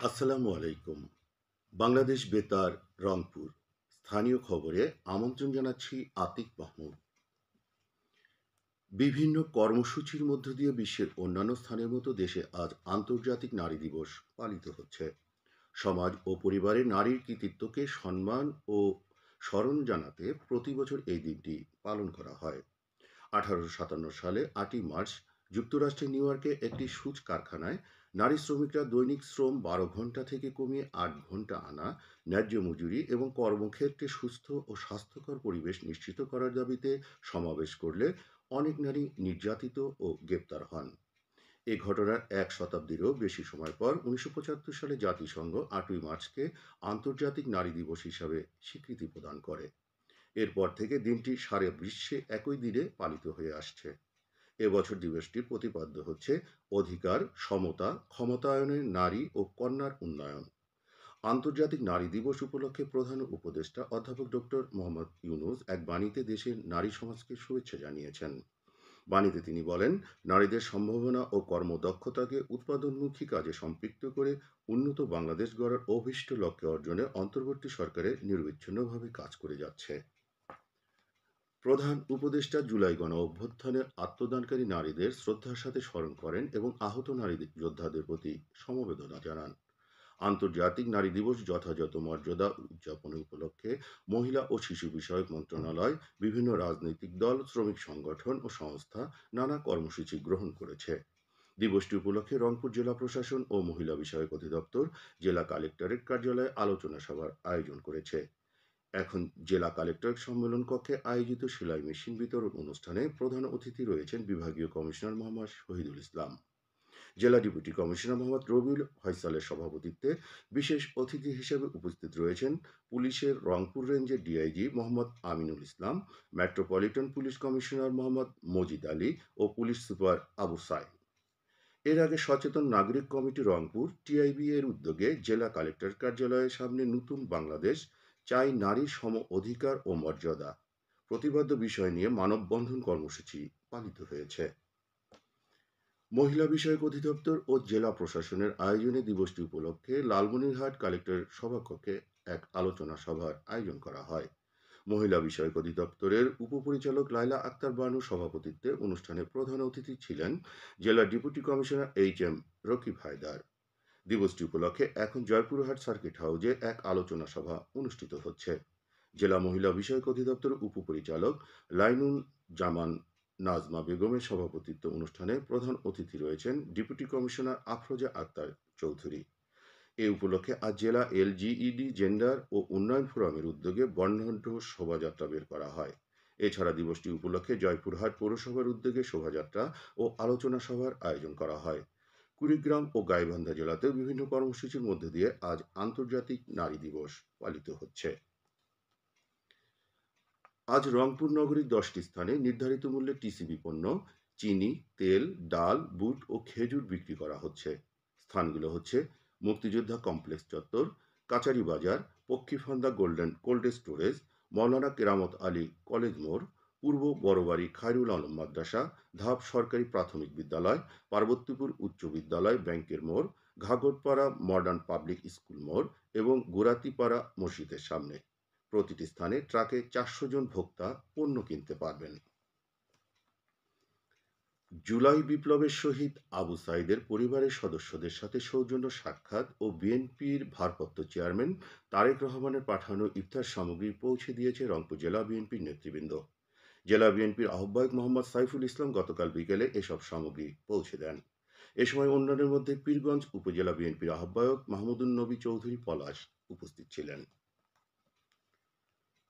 আসসালামু আলাইকুম। বাংলাদেশ বেতার, রংপুর। স্থানীয় খবরে আমন্ত্রণ জানাচ্ছি আতিক মাহমুদ। বিভিন্ন কর্মসূচির মধ্য দিয়ে বিশ্বের অন্যান্য স্থানের মতো দেশে আজ আন্তর্জাতিক নারী দিবস পালিত হচ্ছে। সমাজ ও পরিবারে নারীর কৃতিত্বকে সম্মান ও স্মরণ জানাতে প্রতি বছর এই দিনটি পালন করা হয়। ১৮৫৭ সালে ৮ই মার্চ যুক্তরাষ্ট্রের নিউ ইয়র্কে একটি সুচ কারখানায় নারী শ্রমিকরা দৈনিক শ্রম ১২ ঘণ্টা থেকে কমিয়ে ৮ ঘণ্টা আনা, ন্যায্য মজুরি এবং কর্মক্ষেত্রে সুস্থ ও স্বাস্থ্যকর পরিবেশ নিশ্চিত করার দাবিতে সমাবেশ করলে অনেক নারী নির্যাতিত ও গ্রেপ্তার হন। এ ঘটনার এক শতাব্দীরও বেশি সময় পর ১৯৭৫ সালে জাতিসংঘ ৮ই মার্চকে আন্তর্জাতিক নারী দিবস হিসাবে স্বীকৃতি প্রদান করে। এরপর থেকে দিনটি সারা বিশ্বে একই দিনে পালিত হয়ে আসছে। এবছর দিবসটির প্রতিপাদ্য হচ্ছে অধিকার, সমতা, ক্ষমতায়নের নারী ও কন্যার উন্নয়ন। আন্তর্জাতিক নারী দিবস উপলক্ষে প্রধান উপদেষ্টা অধ্যাপক ডক্টর মোহাম্মদ ইউনূস এক বাণীতে দেশের নারী সমাজকে শুভেচ্ছা জানিয়েছেন। বাণীতে তিনি বলেন, নারীদের সম্ভাবনা ও কর্মদক্ষতাকে উৎপাদনমুখী কাজে সম্পৃক্ত করে উন্নত বাংলাদেশ গড়ার অভীষ্ট লক্ষ্যে অর্জনে অন্তর্বর্তী সরকারের নিরবিচ্ছিন্নভাবে কাজ করে যাচ্ছে। প্রধান উপদেষ্টা জুলাই গণ অভ্যুত্থানে আত্মদানকারী নারীদের শ্রদ্ধার সাথে স্মরণ করেন এবং আহত নারী যোদ্ধাদের প্রতি সমবেদনা জানান। আন্তর্জাতিক নারী দিবস যথাযথ মর্যাদা উদযাপন উপলক্ষে মহিলা ও শিশু বিষয়ক মন্ত্রণালয়, বিভিন্ন রাজনৈতিক দল, শ্রমিক সংগঠন ও সংস্থা নানা কর্মসূচি গ্রহণ করেছে। দিবসটি উপলক্ষে রংপুর জেলা প্রশাসন ও মহিলা বিষয়ক অধিদপ্তর জেলা কালেক্টরেট কার্যালয়ে আলোচনা সভার আয়োজন করেছে। এখন জেলা কালেক্টরেট সম্মেলন কক্ষে আয়োজিত সেলাই মেশিন বিতরণ অনুষ্ঠানে প্রধান অতিথি রয়েছেন বিভাগীয় কমিশনার মোহাম্মদ শহীদুল ইসলাম। জেলা ডেপুটি কমিশনার মোহাম্মদ রবিউল ফয়সালের সভাপতিত্বে বিশেষ অতিথি হিসেবে উপস্থিত রয়েছেন পুলিশের রংপুর রেঞ্জের DIG Mohammad Aminul Islam, metropolitan police commissioner Mohammad Majid Ali ও পুলিশ সুপার আবু সাইদ। এর আগে সচেতন নাগরিক কমিটি রংপুর টিআইবি এর উদ্যোগে জেলা কালেক্টর কার্যালয়ের সামনে নতুন বাংলাদেশ চাই নারীর সম অধিকার ও মর্যাদা প্রতিপাদ্য বিষয় নিয়ে মানববন্ধন কর্মসূচি পালিত হয়েছে। মহিলা বিষয়ক অধিদপ্তর ও জেলা প্রশাসনের আয়োজনে দিবসটি উপলক্ষে লালমনিরহাট কালেক্টর সভাকক্ষে এক আলোচনা সভার আয়োজন করা হয়। মহিলা বিষয়ক অধিদপ্তরের উপপরিচালক লাইলা আক্তার বানু সভাপতিত্বে অনুষ্ঠানে প্রধান অতিথি ছিলেন জেলা deputy commissioner H M. Rakib Haider. দিবসটি উপলক্ষে এখন জয়পুরহাট সার্কিট হাউজে এক আলোচনা সভা অনুষ্ঠিত হচ্ছে। জেলা মহিলা বিষয়ক অধিদপ্তর উপপরিচালক লাইনুন জামান নাজমা বেগমের সভাপতিত্ব অনুষ্ঠানে প্রধান অতিথি রয়েছেন ডেপুটি কমিশনার আফরোজা আক্তার চৌধুরী। এ উপলক্ষে আজ জেলা এলজিইডি জেন্ডার ও উন্নয়ন ফোরামের উদ্যোগে বর্ণাঢ্য শোভাযাত্রা বের করা হয়। এছাড়া দিবসটি উপলক্ষে জয়পুরহাট পৌরসভার উদ্যোগে শোভাযাত্রা ও আলোচনা সভার আয়োজন করা হয়। কুড়িগ্রাম ও গাইবান্ধা জেলাতেও বিভিন্ন কর্মসূচির মধ্য দিয়ে আজ আন্তর্জাতিক নারী দিবস পালিত হচ্ছে। আজ রংপুর নগরীর 10টি স্থানে নির্ধারিত মূল্যে টিসিবি পণ্য, চিনি, তেল, ডাল, বুট ও খেজুর বিক্রি করা হচ্ছে। স্থানগুলো হচ্ছে মুক্তিযোদ্ধা কমপ্লেক্স চত্বর, কাচারি বাজার, পক্ষীফান্দা গোল্ডেন কোল্ড স্টোরেজ, মৌলানা কেরামত আলী কলেজ মোড়, পূর্ব বড়বাড়ি খায়রুল আলম মাদ্রাসা, ধাপ সরকারি প্রাথমিক বিদ্যালয়, পার্বতীপুর উচ্চ বিদ্যালয় ব্যাংকের মোড়, ঘাগরপাড়া মডার্ন পাবলিক স্কুল মোড় এবং গোরাতিপাড়া মসজিদের সামনে। প্রতিটি স্থানে ট্রাকে 400 জন ভোক্তা পণ্য কিনতে পারবেন। জুলাই বিপ্লবের শহীদ আবু সাইদের পরিবারের সদস্যদের সাথে সৌজন্য সাক্ষাৎ ও বিএনপির ভারপ্রাপ্ত চেয়ারম্যান তারেক রহমানের পাঠানো ইফতার সামগ্রী পৌঁছে দিয়েছে রংপুর জেলা বিএনপির নেতৃবৃন্দ। জেলা বিএনপির আহ্বায়ক মোহাম্মদ সাইফুল ইসলাম গতকাল বিকেলে এসব সামগ্রী পৌঁছে দেন। এ সময় অন্যান্যের মধ্যে পীরগঞ্জ উপজেলা বিএনপির আহ্বায়ক মাহমুদুন নবী চৌধুরী পলাশ উপস্থিত ছিলেন।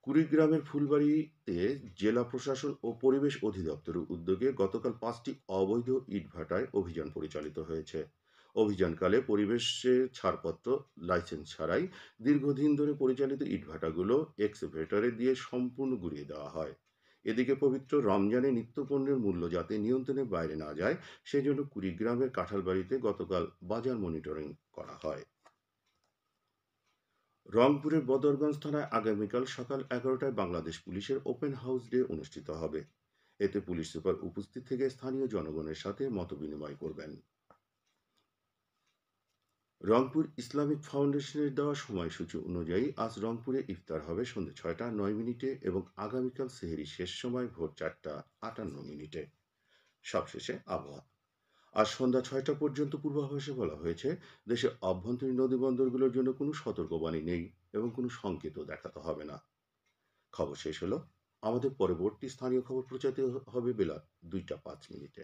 কুড়িগ্রামের ফুলবাড়ীতে জেলা প্রশাসন ও পরিবেশ অধিদপ্তরের উদ্যোগে গতকাল 5টি অবৈধ ইটভাটায় অভিযান পরিচালিত হয়েছে। অভিযানকালে পরিবেশের ছাড়পত্র, লাইসেন্স ছাড়াই দীর্ঘদিন ধরে পরিচালিত ইটভাটাগুলো এক্সভেটরে দিয়ে সম্পূর্ণ গুঁড়িয়ে দেওয়া হয়। এদিকে পবিত্র রমজানে নিত্যপণ্যের মূল্য যাতে নিয়ন্ত্রণের বাইরে না যায় সেজন্য কুড়িগ্রামের কাঁঠালবাড়িতে গতকাল বাজার মনিটরিং করা হয়। রংপুরের বদরগঞ্জ থানায় আগামীকাল সকাল 11টায় বাংলাদেশ পুলিশের ওপেন হাউস ডে অনুষ্ঠিত হবে। এতে পুলিশ সুপার উপস্থিত থেকে স্থানীয় জনগণের সাথে মতবিনিময় করবেন। রংপুর ইসলামিক ফাউন্ডেশনের দেওয়া সময়সূচি অনুযায়ী আজ রংপুরে ইফতার হবে সন্ধ্যে ৬টা ৯ মিনিটে এবং আগামীকাল সেহরি শেষ সময় ভোর ৪টা ৫৮ মিনিটে। সবশেষে আবহাওয়া। আজ সন্ধ্যা ৬টা পর্যন্ত পূর্বাভাসে বলা হয়েছে দেশের অভ্যন্তরীণ নদীবন্দরগুলোর জন্য কোনো সতর্কবাণী নেই এবং কোনো সংকেতও দেখাতে হবে না। খবর শেষ হলো। আমাদের পরবর্তী স্থানীয় খবর প্রচারিত হবে বেলা ২টা ৫ মিনিটে।